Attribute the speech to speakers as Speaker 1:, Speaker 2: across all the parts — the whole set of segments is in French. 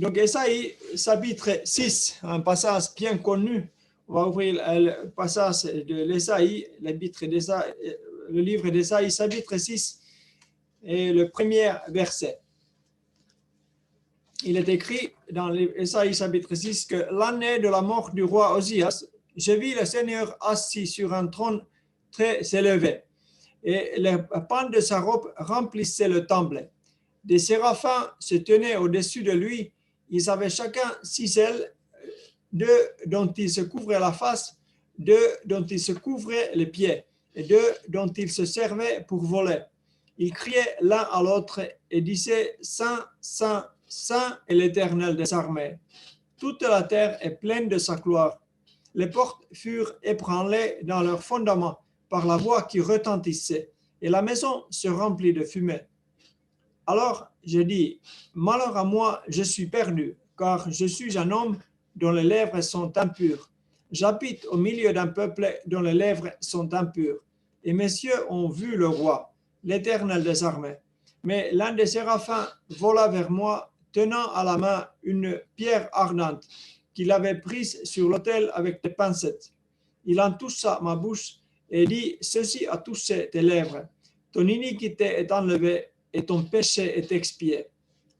Speaker 1: Donc, Ésaïe, chapitre 6, un passage bien connu. On va ouvrir le passage de l'Ésaïe, le livre d'Ésaïe, chapitre 6, et le premier verset. Il est écrit dans Ésaïe, chapitre 6, que l'année de la mort du roi Osias, je vis le Seigneur assis sur un trône très élevé, et les pans de sa robe remplissaient le temple. Des séraphins se tenaient au-dessus de lui. Ils avaient chacun 6 ailes, 2 dont ils se couvraient la face, 2 dont ils se couvraient les pieds, et 2 dont ils se servaient pour voler. Ils criaient l'un à l'autre et disaient « Saint, Saint, Saint est l'Éternel des armées. Toute la terre est pleine de sa gloire. » Les portes furent ébranlées dans leurs fondements par la voix qui retentissait, et la maison se remplit de fumée. Alors je dis, malheur à moi, je suis perdu, car je suis un homme dont les lèvres sont impures. J'habite au milieu d'un peuple dont les lèvres sont impures. Et mes yeux ont vu le roi, l'Éternel des armées. Mais l'un des séraphins vola vers moi, tenant à la main une pierre ardente qu'il avait prise sur l'autel avec des pincettes. Il en toucha ma bouche et dit, ceci a touché tes lèvres. Ton iniquité est enlevée et ton péché est expié.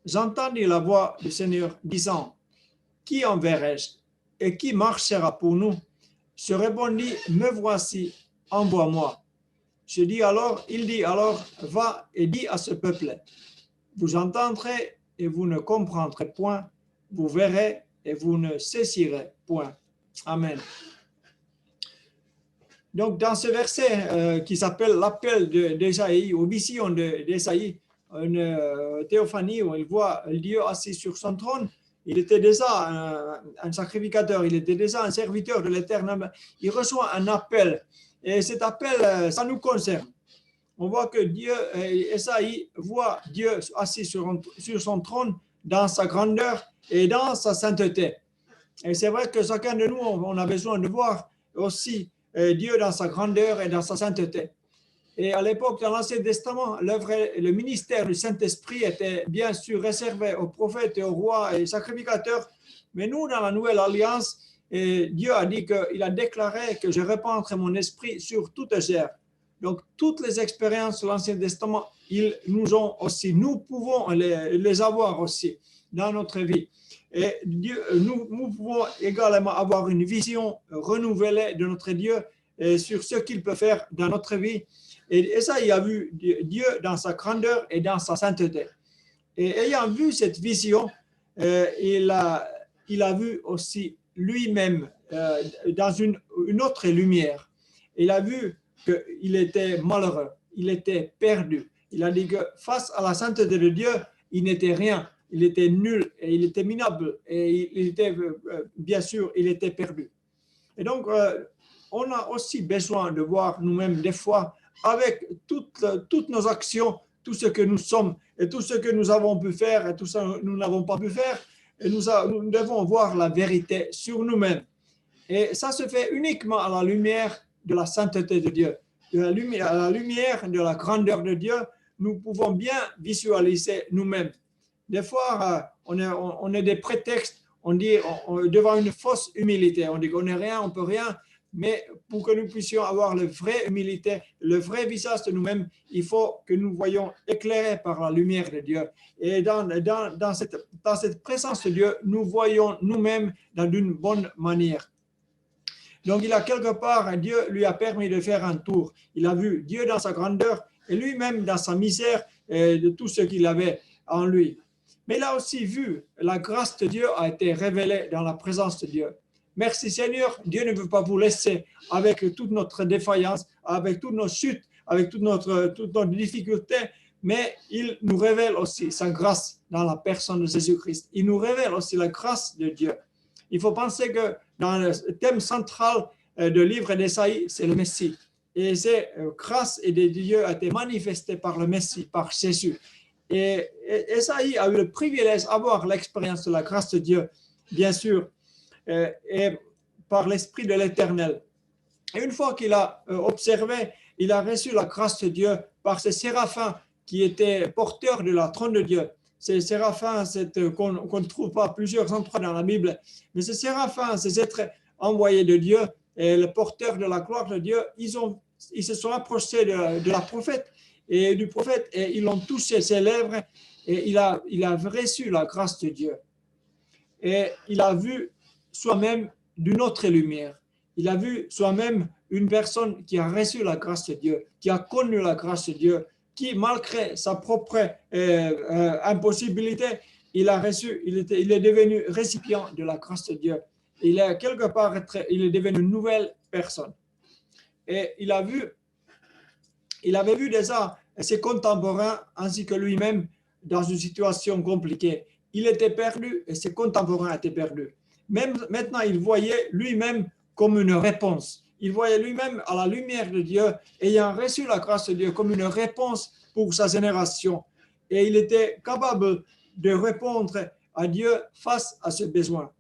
Speaker 1: J'entendis la voix du Seigneur disant, qui enverrai-je et qui marchera pour nous? Je répondis, me voici, envoie-moi. Il dit alors, va et dis à ce peuple, vous entendrez et vous ne comprendrez point, vous verrez et vous ne saisirez point. Amen. Donc, dans ce verset qui s'appelle l'appel d'Ésaïe, ou vision d'Ésaïe, une théophanie où il voit Dieu assis sur son trône, il était déjà un sacrificateur, il était déjà un serviteur de l'Éternel. Il reçoit un appel, et cet appel, ça nous concerne. On voit que Ésaïe voit Dieu assis sur son trône dans sa grandeur et dans sa sainteté. Et c'est vrai que chacun de nous, on a besoin de voir aussi Dieu dans sa grandeur et dans sa sainteté. Et à l'époque, dans l'Ancien Testament, le ministère du Saint-Esprit était bien sûr réservé aux prophètes et aux rois et sacrificateurs. Mais nous, dans la Nouvelle Alliance, Dieu a dit qu'il a déclaré que je répandrai mon esprit sur toute chair. Donc, toutes les expériences de l'Ancien Testament, nous pouvons les avoir aussi dans notre vie. Et nous pouvons également avoir une vision renouvelée de notre Dieu sur ce qu'il peut faire dans notre vie. Et ça, il a vu Dieu dans sa grandeur et dans sa sainteté. Et ayant vu cette vision, il a vu aussi lui-même dans une autre lumière. Il a vu qu'il était malheureux, il était perdu. Il a dit que face à la sainteté de Dieu, il n'était rien. Il était nul et il était minable et il était, bien sûr, il était perdu. Et donc, on a aussi besoin de voir nous-mêmes des fois, avec toutes nos actions, tout ce que nous sommes et tout ce que nous avons pu faire et tout ce que nous n'avons pas pu faire, et nous devons voir la vérité sur nous-mêmes. Et ça se fait uniquement à la lumière de la sainteté de Dieu. À la lumière de la grandeur de Dieu, nous pouvons bien visualiser nous-mêmes. Des fois, on a des prétextes, on dit devant une fausse humilité, on dit qu'on n'est rien, on ne peut rien, mais pour que nous puissions avoir la vraie humilité, le vrai visage de nous-mêmes, il faut que nous voyons éclairés par la lumière de Dieu. Et dans cette présence de Dieu, nous voyons nous-mêmes d'une bonne manière. Donc, il a quelque part, Dieu lui a permis de faire un tour. Il a vu Dieu dans sa grandeur et lui-même dans sa misère et de tout ce qu'il avait en lui. Mais il a aussi vu la grâce de Dieu a été révélée dans la présence de Dieu. Merci Seigneur, Dieu ne veut pas vous laisser avec toute notre défaillance, avec toutes nos chutes, avec toutes nos difficultés, mais il nous révèle aussi sa grâce dans la personne de Jésus-Christ. Il nous révèle aussi la grâce de Dieu. Il faut penser que dans le thème central du livre d'Ésaïe, c'est le Messie. Et cette grâce de Dieu a été manifestée par le Messie, par Jésus. Et Ésaïe a eu le privilège d'avoir l'expérience de la grâce de Dieu, bien sûr, et par l'Esprit de l'Éternel. Et une fois qu'il a observé, il a reçu la grâce de Dieu par ces séraphins qui étaient porteurs de la trône de Dieu. ces séraphins qu'on ne trouve pas plusieurs endroits dans la Bible, mais ces séraphins, ces êtres envoyés de Dieu et le porteur de la gloire de Dieu, ils se sont approchés de la prophète et du prophète et ils ont touché ses lèvres et il a reçu la grâce de Dieu. Et il a vu soi-même d'une autre lumière. Il a vu soi-même une personne qui a reçu la grâce de Dieu, qui a connu la grâce de Dieu, qui, malgré sa propre impossibilité, il est devenu récipient de la grâce de Dieu. Il est quelque part, il est devenu une nouvelle personne. Et il avait vu déjà ses contemporains ainsi que lui-même dans une situation compliquée. Il était perdu et ses contemporains étaient perdus. Même maintenant, il voyait lui-même comme une réponse. Il voyait lui-même à la lumière de Dieu, ayant reçu la grâce de Dieu comme une réponse pour sa génération. Et il était capable de répondre à Dieu face à ses besoins.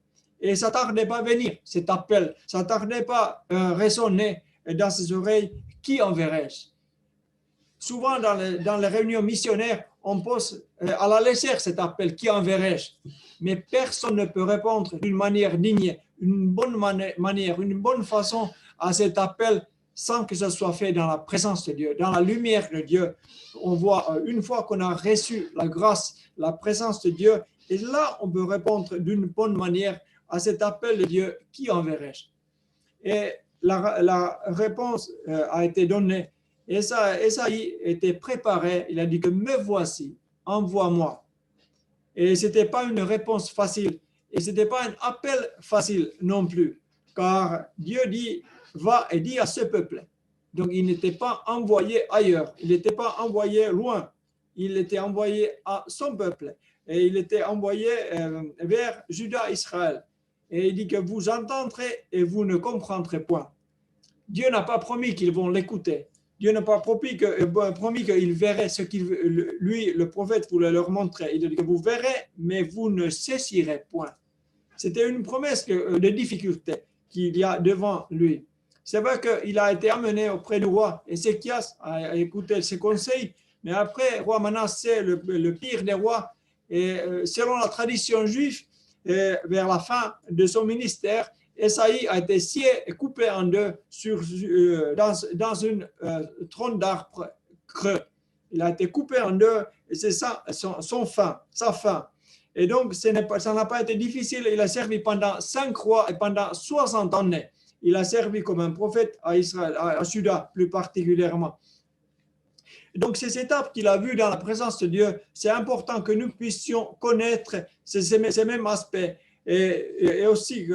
Speaker 1: Et ça ne tardait pas à venir, cet appel. Ça ne tardait pas à résonner dans ses oreilles. Qui enverrai-je? Souvent, dans les réunions missionnaires, on pose à la légère cet appel, qui enverrai-je? Mais personne ne peut répondre d'une manière digne, une bonne manière, une bonne façon à cet appel sans que ce soit fait dans la présence de Dieu, dans la lumière de Dieu. On voit une fois qu'on a reçu la grâce, la présence de Dieu, et là, on peut répondre d'une bonne manière à cet appel de Dieu, qui enverrai-je? Et la réponse a été donnée. Esaïe était préparé, il a dit que me voici, envoie-moi. Et ce n'était pas une réponse facile, et ce n'était pas un appel facile non plus, car Dieu dit, va et dis à ce peuple. Donc il n'était pas envoyé ailleurs, il n'était pas envoyé loin, il était envoyé à son peuple, et il était envoyé vers Juda, Israël. Et il dit que vous entendrez et vous ne comprendrez point. Dieu n'a pas promis qu'ils vont l'écouter. Dieu n'a pas promis qu'ils verraient ce qu'il lui, le prophète, voulait leur montrer. Il dit que vous verrez, mais vous ne saisirez point. C'était une promesse de difficulté qu'il y a devant lui. C'est vrai qu'il a été amené auprès du roi Ézéchias à écouter ses conseils, mais après, le roi Manassé, le pire des rois, et selon la tradition juive, vers la fin de son ministère, Esaïe a été scié et coupé en deux dans une tronc d'arbre creux. Il a été coupé en deux et c'est ça sa fin. Et donc, ça n'a pas été difficile. Il a servi pendant 5 rois et pendant 60 années. Il a servi comme un prophète à Israël, à Juda plus particulièrement. Donc, ces étapes qu'il a vues dans la présence de Dieu, c'est important que nous puissions connaître ces mêmes aspects. Et aussi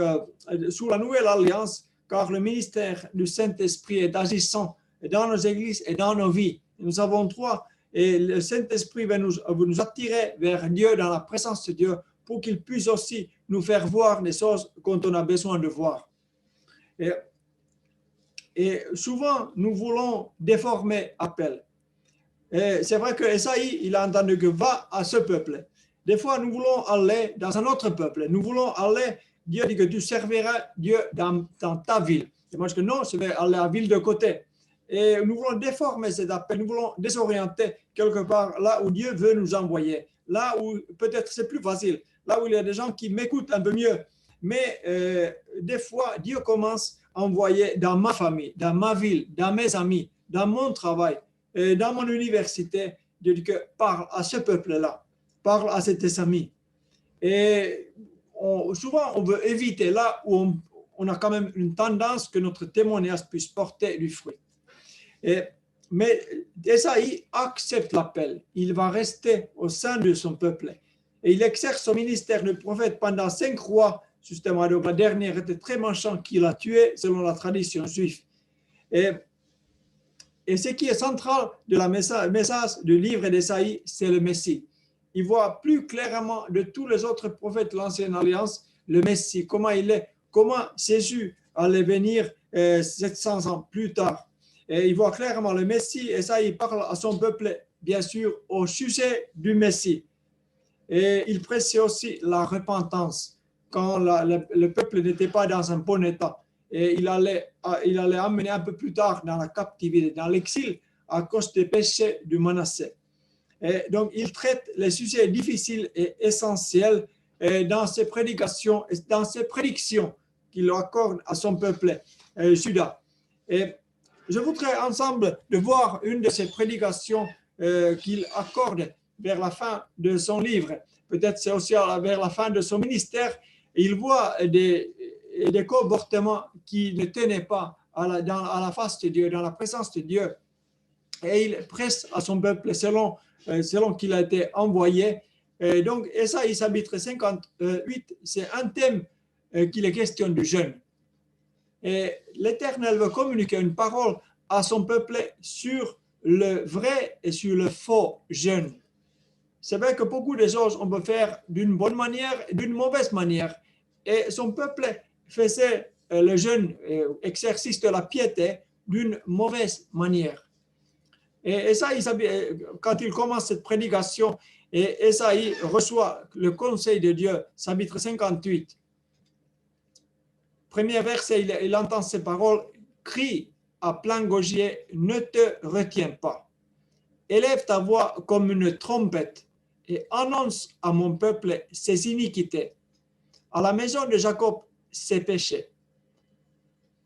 Speaker 1: sous la nouvelle alliance, car le ministère du Saint-Esprit est agissant dans nos églises et dans nos vies. Nous avons 3, et le Saint-Esprit va nous attirer vers Dieu, dans la présence de Dieu, pour qu'il puisse aussi nous faire voir des choses quand on a besoin de voir. Et souvent, nous voulons déformer appel. Et c'est vrai que Esaïe, il a entendu que va à ce peuple. Des fois, nous voulons aller dans un autre peuple. Nous voulons aller, Dieu dit que tu serviras Dieu dans ta ville. Et moi, je dis que non, je vais aller à la ville de côté. Et nous voulons déformer cet appel, nous voulons désorienter quelque part là où Dieu veut nous envoyer. Là où peut-être c'est plus facile, là où il y a des gens qui m'écoutent un peu mieux. Mais des fois, Dieu commence à envoyer dans ma famille, dans ma ville, dans mes amis, dans mon travail, dans mon université. Dieu dit que parle à ce peuple-là. Parle à ses amis. Et souvent, on veut éviter là où on a quand même une tendance que notre témoignage puisse porter du fruit. Mais Esaïe accepte l'appel. Il va rester au sein de son peuple. Et il exerce son ministère de prophète pendant 5 rois, justement. Donc, la dernière était très méchant qu'il a tué selon la tradition juive. Et ce qui est central de la message du livre d'Esaïe, c'est le Messie. Il voit plus clairement de tous les autres prophètes de l'Ancienne Alliance le Messie, comment il est, comment Jésus allait venir 700 ans plus tard. Et il voit clairement le Messie, et ça, il parle à son peuple, bien sûr, au sujet du Messie. Et il précise aussi la repentance, quand le peuple n'était pas dans un bon état. Et il allait amener un peu plus tard dans la captivité, dans l'exil, à cause des péchés du Manassé. Et donc, il traite les sujets difficiles et essentiels dans ses prédications, dans ses prédictions qu'il accorde à son peuple Juda. Et je voudrais ensemble de voir une de ces prédications qu'il accorde vers la fin de son livre. Peut-être c'est aussi vers la fin de son ministère. Il voit des comportements qui ne tenaient pas à la face de Dieu, dans la présence de Dieu. Et il presse à son peuple selon qu'il a été envoyé. Et donc, Ésaïe chapitre 58, c'est un thème qu'il est question du jeûne. Et l'Éternel veut communiquer une parole à son peuple sur le vrai et sur le faux jeûne. C'est vrai que beaucoup de choses on peut faire d'une bonne manière et d'une mauvaise manière. Et son peuple faisait le jeûne, exercice de la piété, d'une mauvaise manière. Et Ésaïe, quand il commence cette prédication, et Ésaïe reçoit le conseil de Dieu, chapitre 58. Premier verset, il entend ces paroles, crie à plein gosier, ne te retiens pas. Élève ta voix comme une trompette et annonce à mon peuple ses iniquités, à la maison de Jacob ses péchés.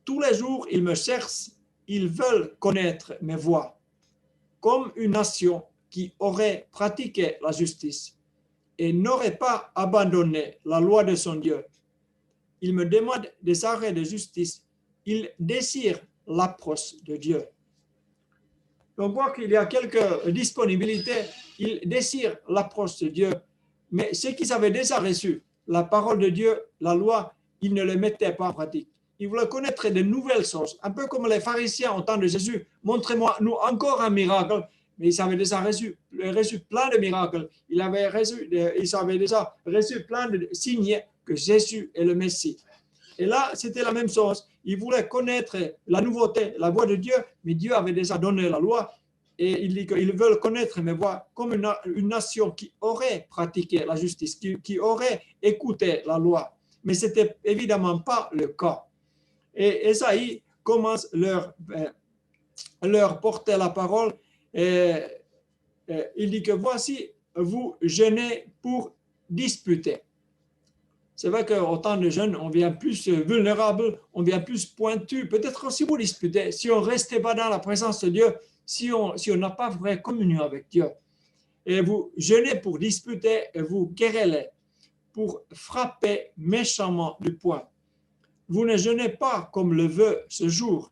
Speaker 1: Tous les jours, ils me cherchent, ils veulent connaître mes voies, comme une nation qui aurait pratiqué la justice et n'aurait pas abandonné la loi de son Dieu. Ils me demandent des arrêts de justice, ils désirent l'approche de Dieu. On voit qu'il y a quelques disponibilités, ils désirent l'approche de Dieu, mais ceux qui avaient déjà reçu la parole de Dieu, la loi, ils ne le mettaient pas en pratique. Ils voulaient connaître de nouvelles choses, un peu comme les pharisiens au temps de Jésus. Montrez-moi, nous, encore un miracle. Mais ils avaient déjà reçu plein de miracles. Ils avaient déjà reçu plein de signes que Jésus est le Messie. Et là, c'était la même chose. Ils voulaient connaître la nouveauté, la voix de Dieu, mais Dieu avait déjà donné la loi. Et il dit qu'ils veulent connaître mes voies comme une nation qui aurait pratiqué la justice, qui aurait écouté la loi. Mais ce n'était évidemment pas le cas. Et Ésaïe commence leur porter la parole. Et il dit que voici, vous jeûnez pour disputer. C'est vrai qu'au temps de jeûne, on vient plus vulnérable, on vient plus pointu, peut-être aussi pour disputer. Si on ne restait pas dans la présence de Dieu, si on n'a pas vraie communion avec Dieu. Et vous jeûnez pour disputer et vous querellez, pour frapper méchamment du poing. Vous ne jeûnez pas comme le veut ce jour,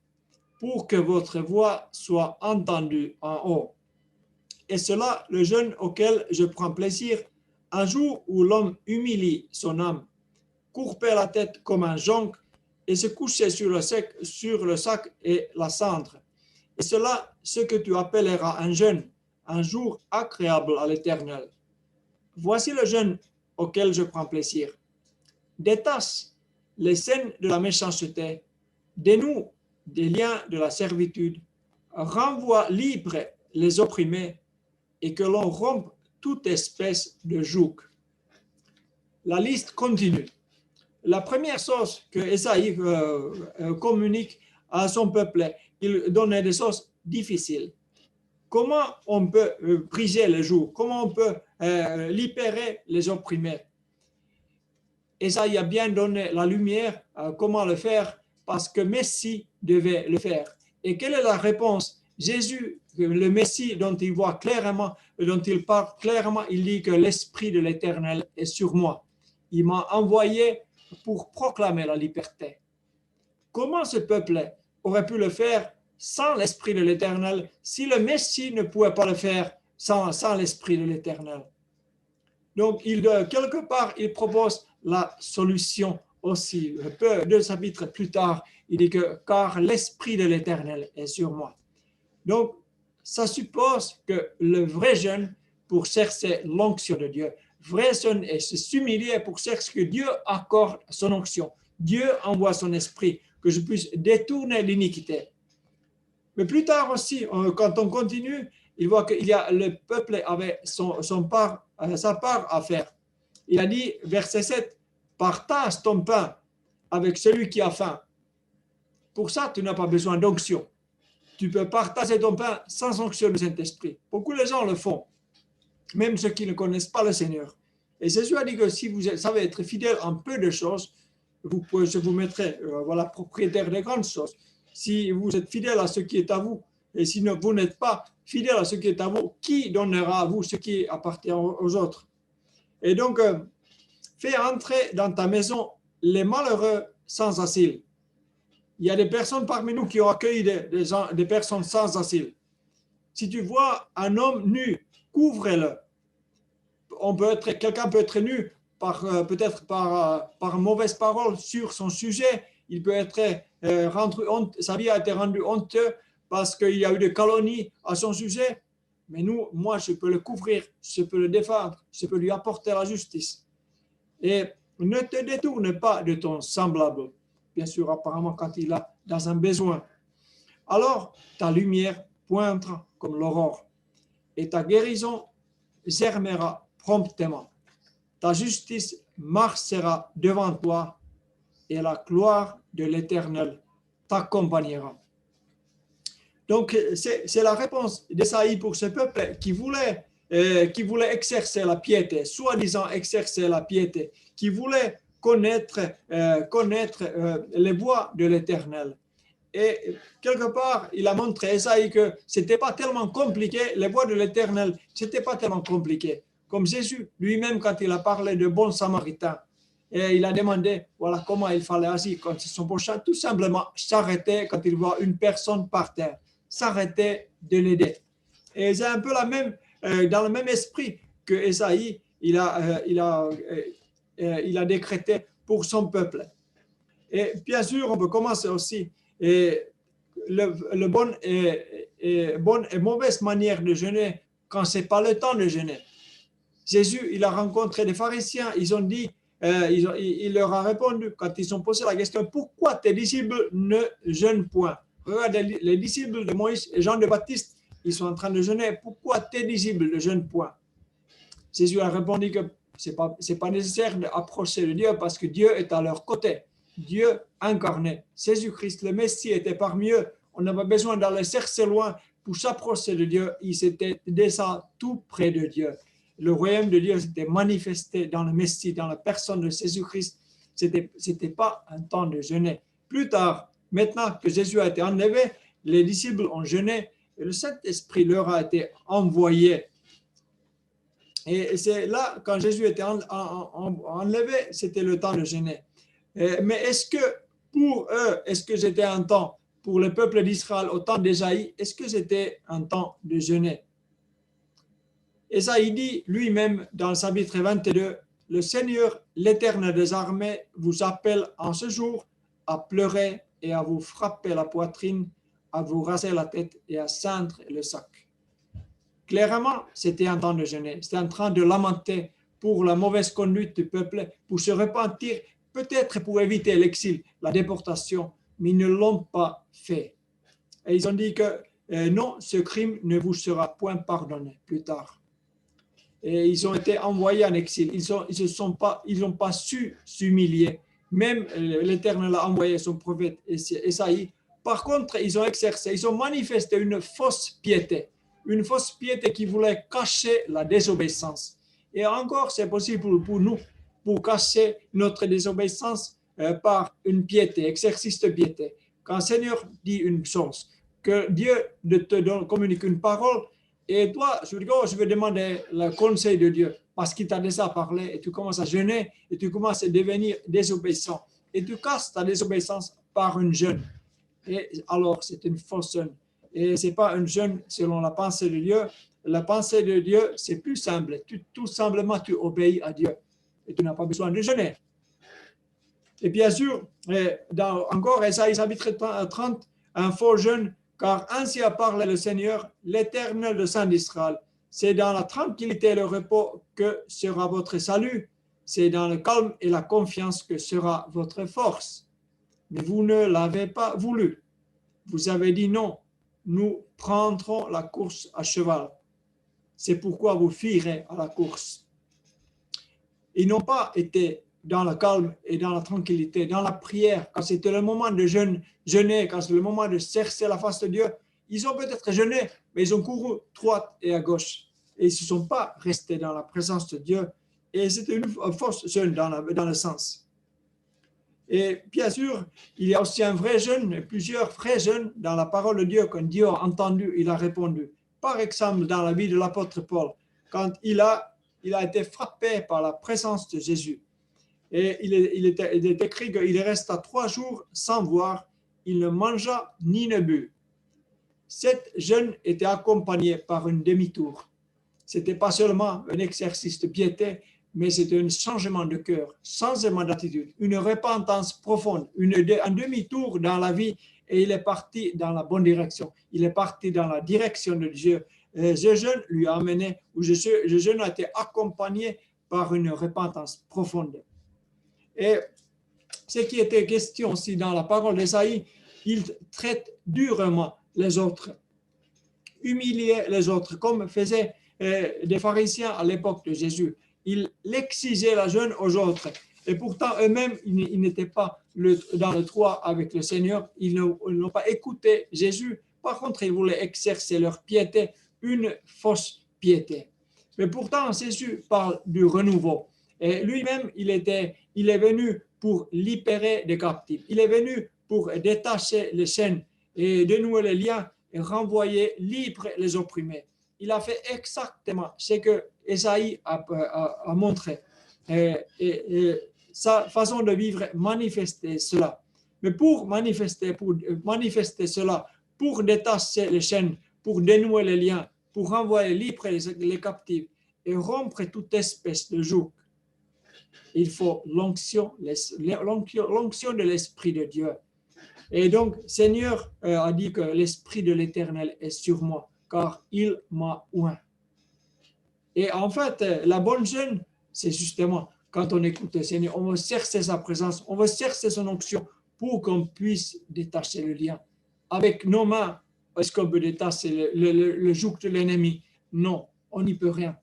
Speaker 1: pour que votre voix soit entendue en haut. Et cela, le jeûne auquel je prends plaisir, un jour où l'homme humilie son âme, courber la tête comme un jonc et se coucher sur le sac et la cendre. Et cela, ce que tu appelleras un jeûne, un jour agréable à l'Éternel. Voici le jeûne auquel je prends plaisir. Détache les scènes de la méchanceté, dénoue des liens de la servitude, renvoie libre les opprimés et que l'on rompe toute espèce de joug. La liste continue. La première chose que Ésaïe communique à son peuple, il donne des choses difficiles. Comment on peut briser le joug? Comment on peut libérer les opprimés? Ésaïe a bien donné la lumière à comment le faire parce que Messie devait le faire. Et quelle est la réponse? Jésus, le Messie dont il voit clairement, dont il parle clairement, il dit que l'Esprit de l'Éternel est sur moi. Il m'a envoyé pour proclamer la liberté. Comment ce peuple aurait pu le faire sans l'Esprit de l'Éternel si le Messie ne pouvait pas le faire sans l'Esprit de l'Éternel? Donc, quelque part, il propose la solution aussi. Deux chapitres plus tard, il dit que car l'Esprit de l'Éternel est sur moi. Donc, ça suppose que le vrai jeûne pour chercher l'onction de Dieu, vrai jeûne et s'humilier pour chercher que Dieu accorde son onction. Dieu envoie son esprit, que je puisse détourner l'iniquité. Mais plus tard aussi, quand on continue, il voit que le peuple avait sa part à faire. Il a dit, verset 7, partage ton pain avec celui qui a faim. Pour ça, tu n'as pas besoin d'onction. Tu peux partager ton pain sans onction du Saint-Esprit. Beaucoup de gens le font. même ceux qui ne connaissent pas le Seigneur. Et Jésus a dit que si vous savez être fidèle en peu de choses, je vous mettrai voilà, propriétaire des grandes choses. Si vous êtes fidèle à ce qui est à vous, et si vous n'êtes pas fidèle à ce qui est à vous, qui donnera à vous ce qui appartient aux autres? Et donc, fais entrer dans ta maison les malheureux sans asile. Il y a des personnes parmi nous qui ont accueilli des personnes sans asile. Si tu vois un homme nu, couvre-le. Quelqu'un peut être nu peut-être par mauvaise parole sur son sujet. Il peut être sa vie a été rendue honteuse parce qu'il y a eu des calomnies à son sujet. Mais moi, je peux le couvrir, je peux le défendre, je peux lui apporter la justice. Et ne te détourne pas de ton semblable. Bien sûr, apparemment, quand il a dans un besoin. Alors, ta lumière pointera comme l'aurore et ta guérison germera promptement. Ta justice marchera devant toi et la gloire de l'Éternel t'accompagnera. Donc, c'est la réponse d'Ésaïe pour ce peuple qui voulait exercer la piété, soi-disant exercer la piété, qui voulait connaître les voies de l'Éternel. Et quelque part, il a montré, Ésaïe, que ce n'était pas tellement compliqué, les voies de l'Éternel, ce n'était pas tellement compliqué. Comme Jésus lui-même, quand il a parlé de bon samaritain, et il a demandé voilà, comment il fallait agir quand son prochain, tout simplement s'arrêter quand il voit une personne par terre, s'arrêter de l'aider. Et c'est un peu dans le même esprit que Ésaïe, il a décrété pour son peuple. Et bien sûr, on peut commencer aussi bonne et mauvaise manière de jeûner quand ce n'est pas le temps de jeûner. Jésus, il a rencontré des pharisiens, ils ont dit, il leur a répondu, quand ils ont posé la question, pourquoi tes disciples ne jeûnent point? Regardez, les disciples de Moïse et Jean de Baptiste, ils sont en train de jeûner, pourquoi tes disciples ne jeûnent point? Jésus a répondu que ce n'est pas nécessaire d'approcher de Dieu parce que Dieu est à leur côté. Dieu incarné, Jésus-Christ, le Messie était parmi eux. On n'avait pas besoin d'aller chercher loin pour s'approcher de Dieu. Il s'était déjà tout près de Dieu. Le royaume de Dieu s'était manifesté dans le Messie, dans la personne de Jésus-Christ. Ce n'était pas un temps de jeûner. Plus tard, maintenant que Jésus a été enlevé, les disciples ont jeûné et le Saint-Esprit leur a été envoyé. Et c'est là, quand Jésus était enlevé, c'était le temps de jeûner. Mais est-ce que pour eux, est-ce que c'était un temps, pour le peuple d'Israël au temps d'Ésaïe, est-ce que c'était un temps de jeûner? Ésaïe dit lui-même dans le chapitre 22, le Seigneur, l'Éternel des armées, vous appelle en ce jour à pleurer et à vous frapper la poitrine, à vous raser la tête et à ceindre le sac. Clairement, c'était un temps de jeûner, c'était un temps de lamenter pour la mauvaise conduite du peuple, pour se repentir, peut-être pour éviter l'exil, la déportation, mais ils ne l'ont pas fait. Et ils ont dit que non, ce crime ne vous sera point pardonné plus tard. Et ils ont été envoyés en exil. Ils n'ont pas su s'humilier. Même l'Éternel a envoyé son prophète Ésaïe. Par contre, ils ont manifesté une fausse piété qui voulait cacher la désobéissance. Et encore, c'est possible pour nous, pour cacher notre désobéissance par une piété, exercice de piété. Quand le Seigneur dit une chose, que Dieu te communique une parole, et toi, je veux demander le conseil de Dieu, parce qu'il t'a déjà parlé, et tu commences à jeûner, et tu commences à devenir désobéissant, et tu casses ta désobéissance par une jeûne. Et alors, c'est une fausse jeûne. Et ce n'est pas une jeûne selon la pensée de Dieu. La pensée de Dieu, c'est plus simple. Tout simplement, tu obéis à Dieu. Et tu n'as pas besoin de jeûner. Et bien sûr, encore, Ésaïe chapitre 30, un faux jeûne, car ainsi a parlé le Seigneur, l'Éternel de Saint d'Israël. C'est dans la tranquillité et le repos que sera votre salut. C'est dans le calme et la confiance que sera votre force. Mais vous ne l'avez pas voulu. Vous avez dit non, nous prendrons la course à cheval. C'est pourquoi vous fuirez à la course. Ils n'ont pas été dans le calme et dans la tranquillité, dans la prière, quand c'était le moment de jeûner, quand c'était le moment de chercher la face de Dieu. Ils ont peut-être jeûné, mais ils ont couru droite et à gauche. et ils ne se sont pas restés dans la présence de Dieu. Et c'était une fausse jeûne dans le sens. Et bien sûr, il y a aussi un vrai jeûne, plusieurs vrais jeûnes dans la parole de Dieu. Quand Dieu a entendu, il a répondu. Par exemple, dans la vie de l'apôtre Paul, quand il a été frappé par la présence de Jésus. Et il est écrit qu'il resta 3 jours sans voir, il ne mangea ni ne but. Cette jeûne était accompagnée par une demi-tour. Ce n'était pas seulement un exercice de piété, mais c'était un changement de cœur, changement d'attitude, une repentance profonde, un demi-tour dans la vie, et il est parti dans la bonne direction. Il est parti dans la direction de Dieu. Ce jeûne lui a amené, ou ce jeûne a été accompagné par une repentance profonde. Et ce qui était question aussi dans la parole d'Ésaïe, il traite durement les autres, humilier les autres, comme faisaient des pharisiens à l'époque de Jésus. Ils exigeaient la jeûne aux autres. Et pourtant, eux-mêmes, ils n'étaient pas dans le droit avec le Seigneur. Ils n'ont pas écouté Jésus. Par contre, ils voulaient exercer leur piété, une fausse piété. Mais pourtant, Jésus parle du renouveau. Et lui-même, il est venu pour libérer les captifs. Il est venu pour détacher les chaînes et dénouer les liens et renvoyer libres les opprimés. Il a fait exactement ce que Ésaïe a montré. Et sa façon de vivre manifestait cela. Mais pour manifester cela, pour détacher les chaînes, pour dénouer les liens, pour renvoyer libres les captifs et rompre toute espèce de joug, il faut l'onction de l'Esprit de Dieu. Et donc, Seigneur a dit que l'Esprit de l'Éternel est sur moi, car il m'a oint. Et en fait, la bonne jeûne, c'est justement quand on écoute le Seigneur, on va chercher sa présence, on va chercher son onction pour qu'on puisse détacher le lien. Avec nos mains, est-ce qu'on peut détacher le joug de l'ennemi? Non, on n'y peut rien.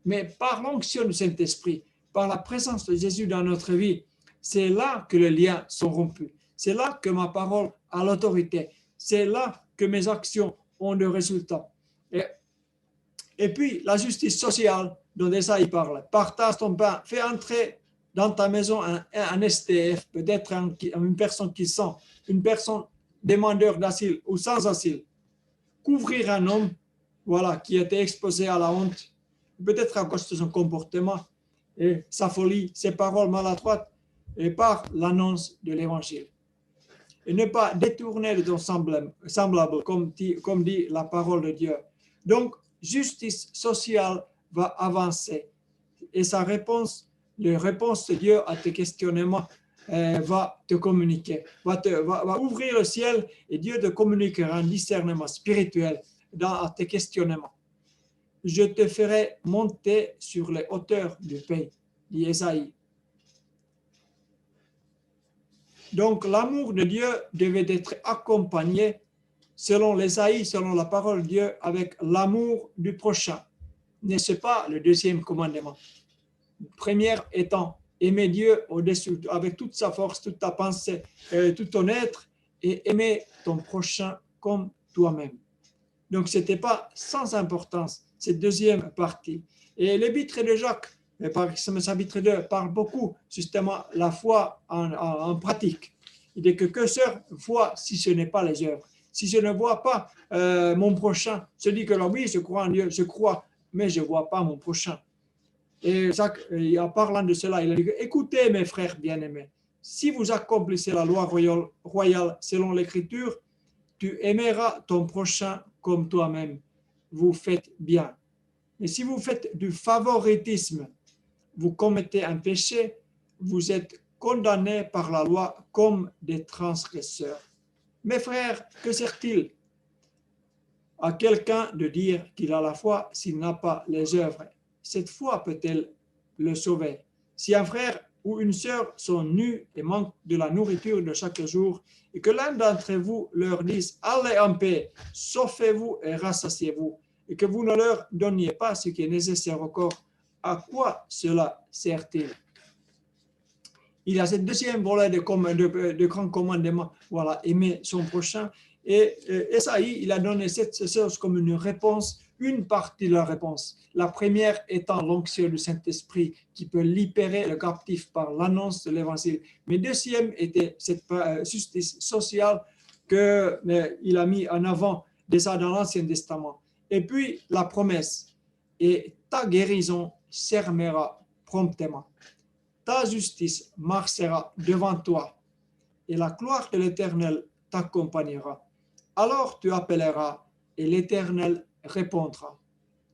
Speaker 1: Mais par l'onction du Saint-Esprit, par la présence de Jésus dans notre vie, c'est là que les liens sont rompus. C'est là que ma parole a l'autorité. C'est là que mes actions ont des résultats. Et puis, la justice sociale dont Esaïe parle. Partage ton pain, fais entrer dans ta maison un STF, peut-être une personne qui sent, une personne demandeur d'asile ou sans asile. Couvrir un homme, voilà, qui était exposé à la honte, peut-être à cause de son comportement, et sa folie, ses paroles maladroites, et par l'annonce de l'évangile. Et ne pas détourner de ton semblable, comme dit la parole de Dieu. Donc, justice sociale va avancer. Et la réponse de Dieu à tes questionnements va te communiquer, va ouvrir le ciel, et Dieu te communiquera un discernement spirituel dans tes questionnements. Je te ferai monter sur les hauteurs du pays, dit Ésaïe. Donc, l'amour de Dieu devait être accompagné, selon l'Ésaïe, selon la parole de Dieu, avec l'amour du prochain. N'est-ce pas le deuxième commandement? Le premier étant aimer Dieu au-dessus, avec toute sa force, toute ta pensée, tout ton être, et aimer ton prochain comme toi-même. Donc, ce n'était pas sans importance, cette deuxième partie. Et l'épître de Jacques, par exemple, chapitre 2, parle beaucoup, justement, la foi en pratique. Il dit que sert foi si ce n'est pas les œuvres? Si je ne vois pas mon prochain, je dis que là, oui, je crois en Dieu, je crois, mais je ne vois pas mon prochain. Et Jacques, en parlant de cela, il a dit, écoutez mes frères bien-aimés, si vous accomplissez la loi royale selon l'Écriture, tu aimeras ton prochain comme toi-même. Vous faites bien. Mais si vous faites du favoritisme, vous commettez un péché, vous êtes condamnés par la loi comme des transgresseurs. Mes frères, que sert-il à quelqu'un de dire qu'il a la foi s'il n'a pas les œuvres? Cette foi peut-elle le sauver? Si un frère ou une sœur sont nus et manquent de la nourriture de chaque jour, et que l'un d'entre vous leur dise « Allez en paix, sauvez-vous et rassasiez-vous », et que vous ne leur donniez pas ce qui est nécessaire au corps, à quoi cela sert-il? Il y a ce deuxième volet de grand commandement, voilà, aimer son prochain. Et Esaïe, il a donné cette chose comme une réponse une partie de la réponse. La première étant l'onction du Saint-Esprit qui peut libérer le captif par l'annonce de l'Évangile. Mais deuxième était cette justice sociale qu'il a mis en avant déjà dans l'Ancien Testament. Et puis la promesse, et ta guérison s'armera promptement. Ta justice marchera devant toi, et la gloire de l'Éternel t'accompagnera. Alors tu appelleras, et l'Éternel répondra.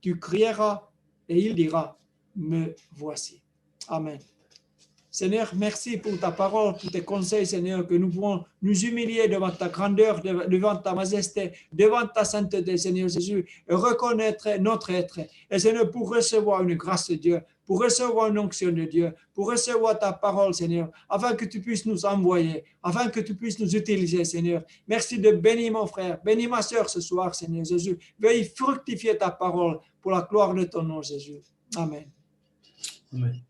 Speaker 1: Tu crieras, et il dira, me voici. Amen. Seigneur, merci pour ta parole, pour tes conseils, Seigneur, que nous pouvons nous humilier devant ta grandeur, devant ta majesté, devant ta sainteté, Seigneur Jésus, et reconnaître notre être. Et Seigneur, pour recevoir une grâce de Dieu, pour recevoir une onction de Dieu, pour recevoir ta parole, Seigneur, afin que tu puisses nous envoyer, afin que tu puisses nous utiliser, Seigneur. Merci de bénir mon frère, bénis ma soeur ce soir, Seigneur Jésus. Veuille fructifier ta parole pour la gloire de ton nom, Jésus. Amen.
Speaker 2: Amen.